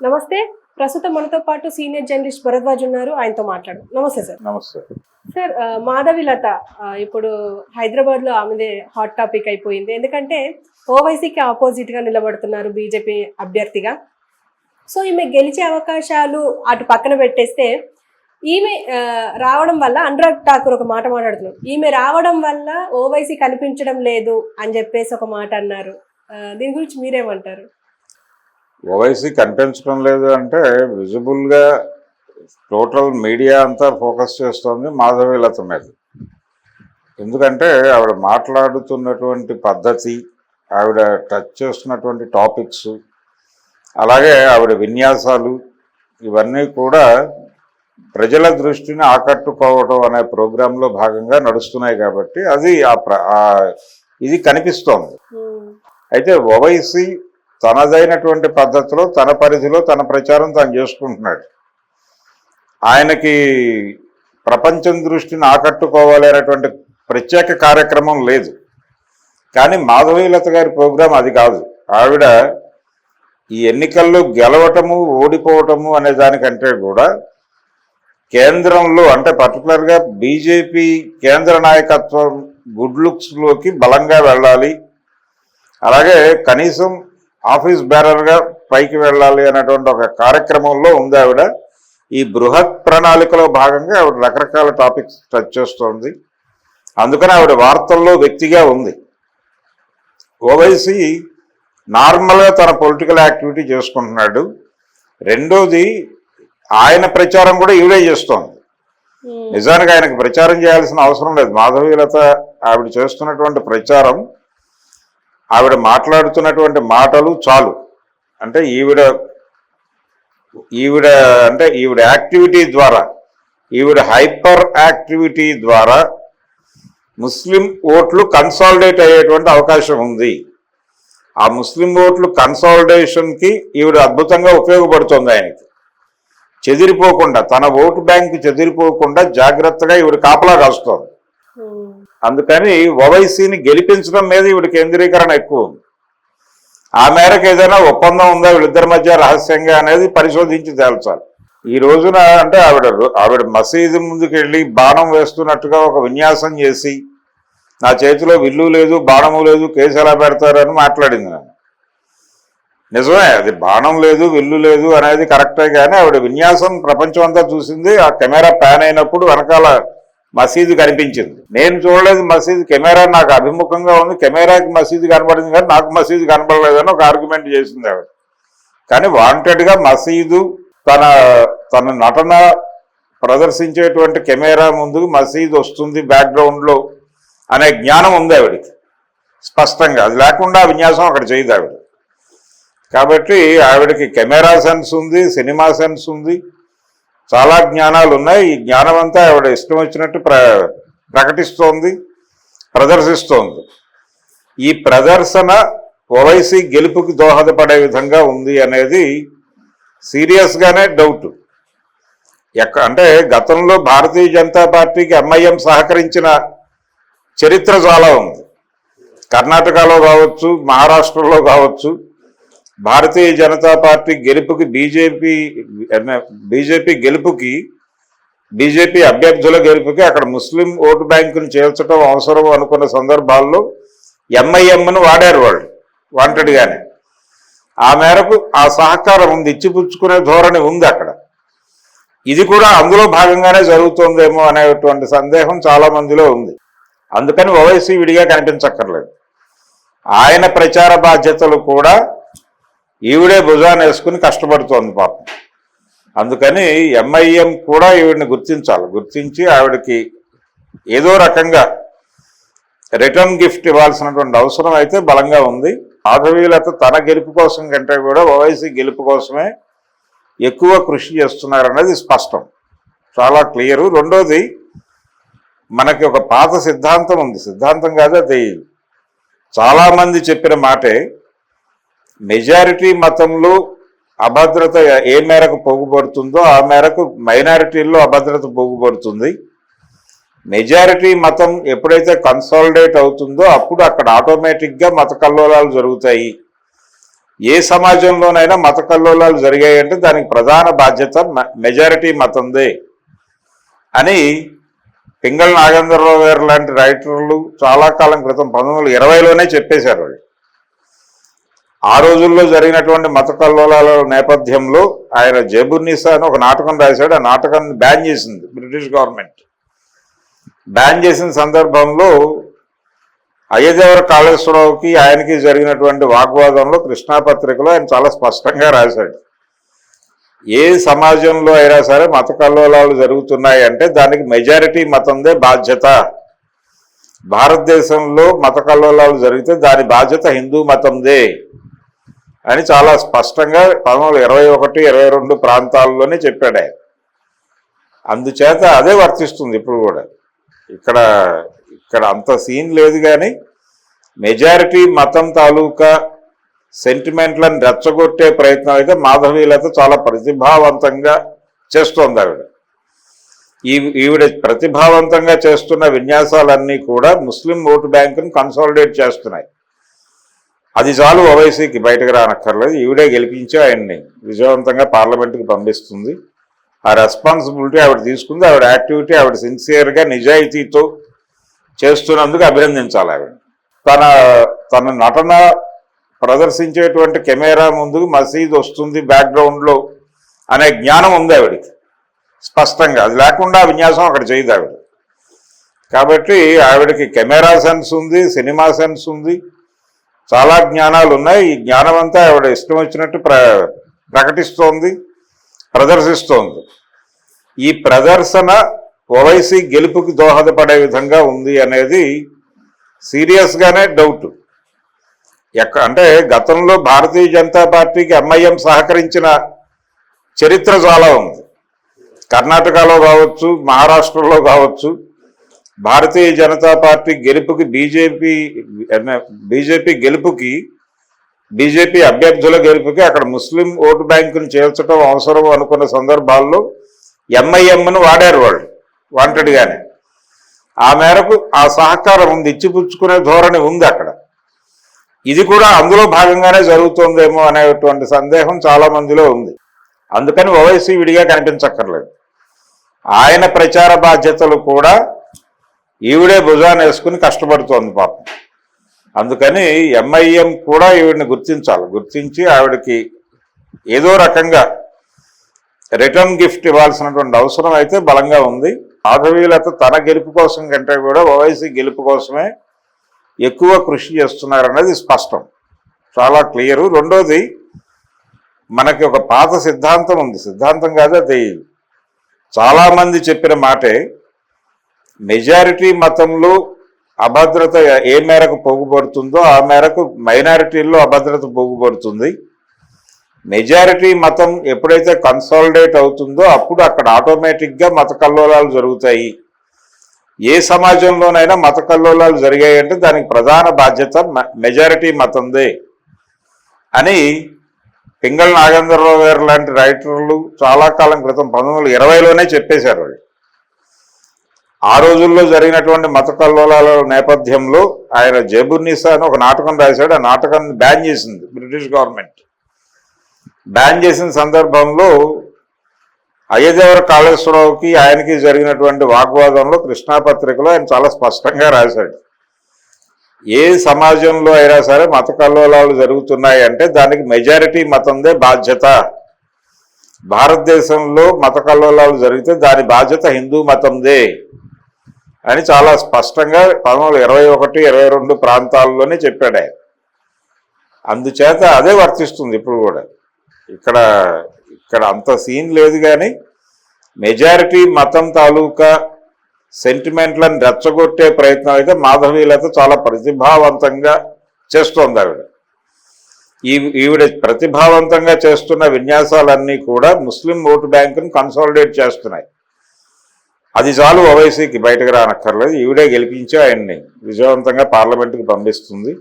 నమస్తే. ప్రస్తుతం మనతో పాటు సీనియర్ జర్నలిస్ట్ భరద్వాజ్ ఉన్నారు. ఆయనతో మాట్లాడు. నమస్తే సార్. నమస్తే. సార్ మాధవిలత ఇప్పుడు హైదరాబాద్లో ఆమెదే హాట్ టాపిక్ అయిపోయింది. ఎందుకంటే ఓవైసీకి ఆపోజిట్గా నిలబడుతున్నారు బీజేపీ అభ్యర్థిగా. సో ఈమె గెలిచే అవకాశాలు అటు పక్కన పెట్టేస్తే ఈమె రావడం వల్ల అనురాగ్ ఠాకూర్ ఒక మాట మాట్లాడుతున్నారు. ఈమె రావడం వల్ల ఓవైసీ కనిపించడం లేదు అని చెప్పేసి ఒక మాట అన్నారు. దీని గురించి మీరేమంటారు? ఓవైసీ కనిపించడం లేదు అంటే విజిబుల్గా టోటల్ మీడియా అంతా ఫోకస్ చేస్తోంది మాధవీలత మీద. ఎందుకంటే ఆవిడ మాట్లాడుతున్నటువంటి పద్ధతి, ఆవిడ టచ్ చేస్తున్నటువంటి టాపిక్స్, అలాగే ఆవిడ విన్యాసాలు ఇవన్నీ కూడా ప్రజల దృష్టిని ఆకట్టుకోవడం అనే ప్రోగ్రాంలో భాగంగా నడుస్తున్నాయి. కాబట్టి అది ఇది కనిపిస్తోంది. అయితే ఓవైసీ తనదైనటువంటి పద్ధతిలో తన పరిధిలో తన ప్రచారం తాను చేసుకుంటున్నాడు. ఆయనకి ప్రపంచం దృష్టిని ఆకట్టుకోవాలి అనేటువంటి ప్రత్యేక కార్యక్రమం లేదు. కానీ మాధవీలత గారి ప్రోగ్రాం అది కాదు. ఆవిడ ఈ ఎన్నికల్లో గెలవటము ఓడిపోవటము అనే దానికంటే కూడా కేంద్రంలో అంటే పర్టికులర్గా బీజేపీ కేంద్ర నాయకత్వం గుడ్ లుక్స్లోకి బలంగా వెళ్ళాలి, అలాగే కనీసం ఆఫీస్ బేరర్గా పైకి వెళ్ళాలి అనేటువంటి ఒక కార్యక్రమంలో ఉంది ఆవిడ. ఈ బృహత్ ప్రణాళికలో భాగంగా ఆవిడ రకరకాల టాపిక్స్ టచ్ చేస్తోంది. అందుకని ఆవిడ వార్తల్లో వ్యక్తిగా ఉంది. ఓవైసీ నార్మల్గా తన పొలిటికల్ యాక్టివిటీ చేసుకుంటున్నాడు. రెండోది ఆయన ప్రచారం కూడా ఈవిడే చేస్తోంది. నిజానికి ఆయనకు ప్రచారం చేయాల్సిన అవసరం లేదు. మాధవీలత ఆవిడ చేస్తున్నటువంటి ప్రచారం, ఆవిడ మాట్లాడుతున్నటువంటి మాటలు చాలు. అంటే ఈవిడ యాక్టివిటీ ద్వారా, ఈవిడ హైపర్ యాక్టివిటీ ద్వారా ముస్లిం ఓట్లు కన్సాలిడేట్ అయ్యేటువంటి అవకాశం ఉంది. ఆ ముస్లిం ఓట్లు కన్సాలిడేషన్కి ఈవిడ అద్భుతంగా ఉపయోగపడుతుంది. ఆయనకి చెదిరిపోకుండా, తన ఓటు బ్యాంకు చెదిరిపోకుండా జాగ్రత్తగా ఈవిడ కాపలా కాస్తోంది. అందుకని ఓవైసీని గెలిపించడం మీద ఈవిడ కేంద్రీకరణ ఎక్కువ ఉంది. ఆ మేరకు ఏదైనా ఒప్పందం ఉందా వీళ్ళిద్దరి మధ్య రహస్యంగా అనేది పరిశోధించి తేల్చాలి. ఈ రోజున అంటే ఆవిడ మసీదు ముందుకు వెళ్ళి బాణం వేస్తున్నట్టుగా ఒక విన్యాసం చేసి, నా చేతిలో విల్లు లేదు బాణము లేదు కేసు ఎలా పెడతారని మాట్లాడింది. నిజమే, అది బాణం లేదు విల్లు లేదు అనేది కరెక్టే. కానీ ఆవిడ విన్యాసం ప్రపంచం అంతా చూసింది. ఆ కెమెరా ప్యాన్ అయినప్పుడు వెనకాల మసీదు కనిపించింది. నేను చూడలేదు మసీదు, కెమెరా నాకు అభిముఖంగా ఉంది, కెమెరాకి మసీదు కనబడింది కానీ నాకు మసీదు కనబడలేదని ఒక ఆర్గ్యుమెంట్ చేసింది ఆవిడ. కానీ వాంటెడ్గా మసీదు తన నటన ప్రదర్శించేటువంటి కెమెరా ముందుకు మసీదు వస్తుంది బ్యాక్గ్రౌండ్లో అనే జ్ఞానం ఉంది ఆవిడకి స్పష్టంగా. అది లేకుండా విన్యాసం అక్కడ చేయదు ఆవిడ. కాబట్టి ఆవిడకి కెమెరా సెన్స్ ఉంది, సినిమా సెన్స్ ఉంది, చాలా జ్ఞానాలు ఉన్నాయి. ఈ జ్ఞానం అంతా ఆవిడ ఇష్టం వచ్చినట్టు ప్రకటిస్తోంది, ప్రదర్శిస్తోంది. ఈ ప్రదర్శన ఓవైసీ గెలుపుకి దోహదపడే విధంగా ఉంది అనేది సీరియస్గానే డౌట్. అంటే గతంలో భారతీయ జనతా పార్టీకి ఎంఐఎం సహకరించిన చరిత్ర చాలా ఉంది. కర్ణాటకలో కావచ్చు, మహారాష్ట్రలో కావచ్చు, భారతీయ జనతా పార్టీ గెలుపుకి బీజేపీ అభ్యర్థుల గెలుపుకి అక్కడ ముస్లిం ఓటు బ్యాంకును చేర్చడం అవసరం అనుకున్న సందర్భాల్లో ఎంఐఎంను వాడారు వాళ్ళు వాంటెడ్గానే. ఆ మేరకు ఆ సహకారం ఉంది, ఇచ్చిపుచ్చుకునే ధోరణి ఉంది అక్కడ. ఇది కూడా అందులో భాగంగానే జరుగుతుందేమో అనేటువంటి సందేహం చాలా మందిలో ఉంది. అందుకని ఓవైసీ విడిగా కనిపించక్కర్లేదు. ఆయన ప్రచార బాధ్యతలు కూడా ఈవిడే భుజాన్ని వేసుకుని కష్టపడుతోంది పాపం. అందుకని ఎంఐఎం కూడా ఈవిడిని గుర్తించాలి. గుర్తించి ఆవిడకి ఏదో రకంగా రిటర్న్ గిఫ్ట్ ఇవ్వాల్సినటువంటి అవసరం అయితే బలంగా ఉంది. మాధవీలత తన గెలుపు కోసం కంటే కూడా ఓవైసీ గెలుపు కోసమే ఎక్కువ కృషి చేస్తున్నారనేది స్పష్టం, చాలా క్లియరు. రెండోది, మనకి ఒక పాత సిద్ధాంతం ఉంది, సిద్ధాంతం కాదు అది చాలామంది చెప్పిన మాటే. మెజారిటీ మతంలో అభద్రత ఏ మేరకు పోగుపడుతుందో ఆ మేరకు మైనారిటీల్లో అభద్రత పోగుపడుతుంది. మెజారిటీ మతం ఎప్పుడైతే కన్సాలిడేట్ అవుతుందో అప్పుడు అక్కడ ఆటోమేటిక్గా మత కల్లోలాలు జరుగుతాయి ఏ సమాజంలోనైనా మత కల్లోలాలు జరిగాయంటే దానికి ప్రధాన బాధ్యత మెజారిటీ మతందే అని పింగళ నాగేంద్రరావు గారు లాంటి రైటర్లు చాలా కాలం క్రితం 1920లోనే చెప్పేశారు వాళ్ళు. ఆ రోజుల్లో జరిగినటువంటి మత కల్లోలాల నేపథ్యంలో ఆయన జబుర్నిసా అని ఒక నాటకం రాశాడు. ఆ నాటకాన్ని బ్యాన్ చేసింది బ్రిటిష్ గవర్నమెంట్. బ్యాన్ చేసిన సందర్భంలో అయ్యదేవర కాళేశ్వరరావుకి ఆయనకి జరిగినటువంటి వాగ్వాదంలో కృష్ణాపత్రికలో ఆయన చాలా స్పష్టంగా రాశాడు, ఏ సమాజంలో అయినా సరే మత కల్లోలాలు జరుగుతున్నాయి అంటే దానికి మెజారిటీ మతందే బాధ్యత. భారతదేశంలో మత కల్లోలాలు జరిగితే దాని బాధ్యత హిందూ మతందే అని చాలా స్పష్టంగా 1921, 22 ప్రాంతాల్లోనే చెప్పాడు ఆయన. అందుచేత అదే వర్తిస్తుంది ఇప్పుడు కూడా. ఇక్కడ అంత సీన్ లేదు, కానీ మెజారిటీ మతం తాలూకా సెంటిమెంట్లను రెచ్చగొట్టే ప్రయత్నం అయితే మాధవీలత చాలా ప్రతిభావంతంగా చేస్తోంది. ఈవిడ ప్రతిభావంతంగా చేస్తున్న విన్యాసాలన్నీ కూడా ముస్లిం ఓటు బ్యాంకును కన్సాలిడేట్ చేస్తున్నాయి. అది చాలు ఓవైసీకి బయటకు రానక్కర్లేదు. ఈవిడే గెలిపించి ఆయన్ని విజయవంతంగా పార్లమెంటుకి పంపిస్తుంది. ఆ రెస్పాన్సిబిలిటీ ఆవిడ తీసుకుంది. ఆవిడ యాక్టివిటీ ఆవిడ సిన్సియర్గా నిజాయితీతో చేస్తున్నందుకు అభినందించాలి. ఆవిడ తన నటన ప్రదర్శించేటువంటి కెమెరా ముందుకు మసీద్ వస్తుంది బ్యాక్గ్రౌండ్లో అనే జ్ఞానం ఉంది ఆవిడికి స్పష్టంగా. అది లేకుండా విన్యాసం అక్కడ చేయదు ఆవిడ. కాబట్టి ఆవిడకి కెమెరా సెన్స్ ఉంది, సినిమా సెన్స్ ఉంది, చాలా జ్ఞానాలు ఉన్నాయి. ఈ జ్ఞానం అంతా ఆవిడ ఇష్టం వచ్చినట్టు ప్రకటిస్తోంది, ప్రదర్శిస్తోంది. ఈ ప్రదర్శన ఓవైసీ గెలుపుకి దోహదపడే విధంగా ఉంది అనేది సీరియస్గానే డౌట్. అంటే గతంలో భారతీయ జనతా పార్టీకి ఎంఐఎం సహకరించిన చరిత్ర చాలా ఉంది. కర్ణాటకలో కావచ్చు, మహారాష్ట్రలో కావచ్చు, భారతీయ జనతా పార్టీ గెలుపుకి బీజేపీ గెలుపుకి, బీజేపీ అభ్యర్థుల గెలుపుకి అక్కడ ముస్లిం ఓటు బ్యాంకును చేర్చడం అవసరం అనుకున్న సందర్భాల్లో ఎంఐఎంను వాడారు వాళ్ళు వాంటెడ్గానే. ఆ మేరకు ఆ సహకారం ఉంది, ఇచ్చిపుచ్చుకునే ధోరణి ఉంది అక్కడ. ఇది కూడా అందులో భాగంగానే జరుగుతుందేమో అనేటువంటి సందేహం చాలా మందిలో ఉంది. అందుకని ఓవైసీ విడిగా కనిపించక్కర్లేదు. ఆయన ప్రచార బాధ్యతలు కూడా ఈవిడే భుజాన్ని వేసుకుని కష్టపడుతోంది పాపం. అందుకని ఎంఐఎం కూడా ఈవిడిని గుర్తించాలి. గుర్తించి ఆవిడకి ఏదో రకంగా రిటర్న్ గిఫ్ట్ ఇవ్వాల్సినటువంటి అవసరం అయితే బలంగా ఉంది. మాధవీలత తన గెలుపు కోసం కంటే కూడా ఓవైసీ గెలుపు కోసమే ఎక్కువ కృషి చేస్తున్నారనేది స్పష్టం, చాలా క్లియరు. రెండోది, మనకి ఒక పాత సిద్ధాంతం ఉంది, సిద్ధాంతం కాదు అది చాలామంది చెప్పిన మాటే, మెజారిటీ మతంలో అభద్రత ఏ మేరకు పోగుపడుతుందో ఆ మేరకు మైనారిటీల్లో అభద్రత పోగుపడుతుంది. మెజారిటీ మతం ఎప్పుడైతే కన్సాలిడేట్ అవుతుందో అప్పుడు అక్కడ ఆటోమేటిక్గా మత కల్లోలాలు జరుగుతాయి. ఏ సమాజంలోనైనా మత కల్లోలాలు జరిగాయంటే దానికి ప్రధాన బాధ్యత మెజారిటీ మతందే అని పింగళ నాగేంద్రరావు గారు లాంటి రైటర్లు చాలా కాలం క్రితం 1920లోనే చెప్పేశారు వాళ్ళు. ఆ రోజుల్లో జరిగినటువంటి మత కల్లోలాల నేపథ్యంలో ఆయన జబుర్నిసా అని ఒక నాటకం రాశాడు. ఆ నాటకాన్ని బ్యాన్ చేసింది బ్రిటిష్ గవర్నమెంట్. బ్యాన్ చేసిన సందర్భంలో అయ్యదేవర కాళేశ్వరరావుకి ఆయనకి జరిగినటువంటి వాగ్వాదంలో కృష్ణాపత్రికలో ఆయన చాలా స్పష్టంగా రాశాడు, ఏ సమాజంలో అయినా సరే మత కల్లోలాలు జరుగుతున్నాయి అంటే దానికి మెజారిటీ మతందే బాధ్యత. భారతదేశంలో మత కల్లోలాలు జరిగితే దాని బాధ్యత హిందూ మతందే అని చాలా స్పష్టంగా 1921, 22 ప్రాంతాల్లోనే చెప్పాడు ఆయన. అందుచేత అదే వర్తిస్తుంది ఇప్పుడు కూడా. ఇక్కడ అంత సీన్ లేదు, కానీ మెజారిటీ మతం తాలూకా సెంటిమెంట్లను రెచ్చగొట్టే ప్రయత్నం అయితే మాధవీలత చాలా ప్రతిభావంతంగా చేస్తోంది ఆవిడ. ఈవిడ ప్రతిభావంతంగా చేస్తున్న విన్యాసాలన్నీ కూడా ముస్లిం ఓటు బ్యాంకును కన్సాలిడేట్ చేస్తున్నాయి. అది చాలు ఓవైసీకి బయటకు రానక్కర్లేదు. ఈవిడే గెలిపించి ఆయన్ని విజయవంతంగా పార్లమెంటుకి పంపిస్తుంది.